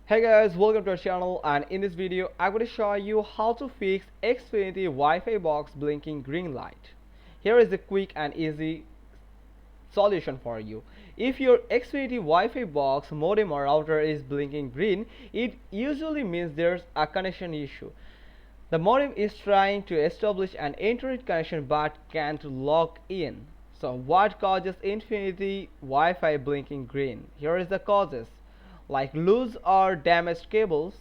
Hey guys, welcome to our channel, and in this video I'm going to show you how to fix Xfinity Wi-Fi box blinking green light. Here is a quick and easy solution for you. If your Xfinity Wi-Fi box modem or router is blinking green, it usually means there's a connection issue. The modem is trying to establish an internet connection but can't log in. So what causes Infinity Wi-Fi blinking green? Here is the causes, like loose or damaged cables,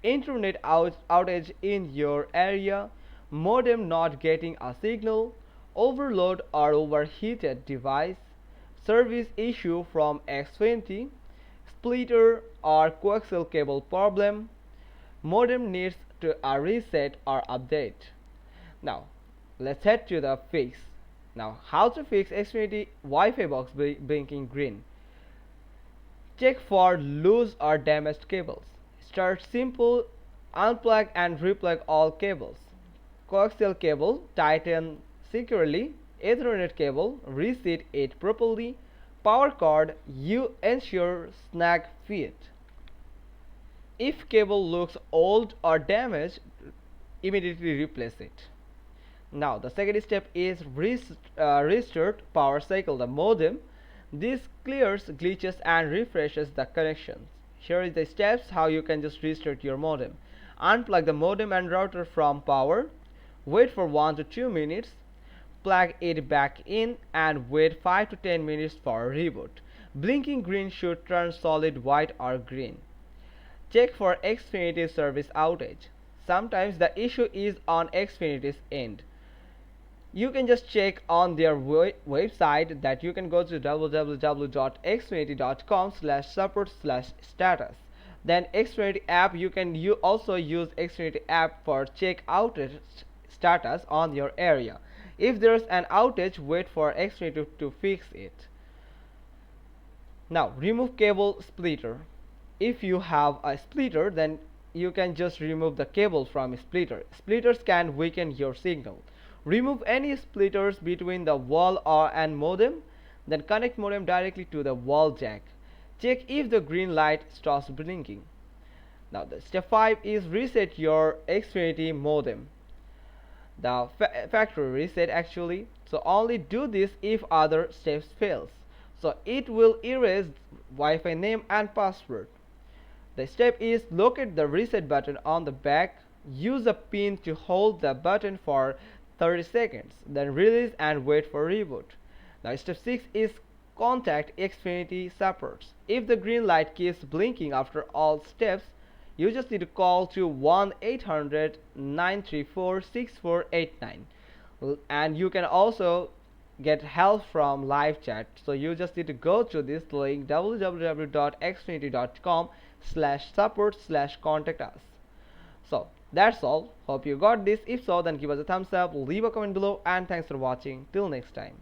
internet outage in your area, modem not getting a signal, overload or overheated device, service issue from Xfinity, splitter or coaxial cable problem, modem needs to a reset or update. Now let's head to the fix. Now how to fix Xfinity Wi-Fi box blinking green. Check for loose or damaged cables. Start simple, unplug and replug all cables. Coaxial cable, tighten securely. Ethernet cable, reset it properly. Power cord, you ensure snag fit. If cable looks old or damaged, immediately replace it. Now the second step is restart power cycle the modem. This clears glitches and refreshes the connections. Here is the steps how you can just restart your modem. Unplug the modem and router from power. Wait for 1 to 2 minutes. Plug it back in and wait 5 to 10 minutes for a reboot. Blinking green should turn solid white or green. Check for Xfinity service outage. Sometimes the issue is on Xfinity's end. You can just check on their website, that you can go to www.xfinity.com/support/status. Then Xfinity app, you can also use Xfinity app for check outage status on your area. If there's an outage, wait for Xfinity to fix it. Now remove cable splitter. If you have a splitter, then you can just remove the cable from a splitter. Splitters can weaken your signal. Remove any splitters between the wall and modem, then connect modem directly to the wall jack. Check if the green light stops blinking. Now the step 5 is reset your Xfinity modem. The factory reset actually. So only do this if other steps fails. So it will erase Wi-Fi name and password. The step is locate the reset button on the back. Use a pin to hold the button for 30 seconds. Then release and wait for reboot. Now step 6 is contact Xfinity supports. If the green light keeps blinking after all steps, you just need to call to 1-800-934-6489. And you can also get help from live chat. So you just need to go to this link www.xfinity.com/support/contact us. So that's all. Hope you got this. If so, then give us a thumbs up, leave a comment below, and thanks for watching. Till next time.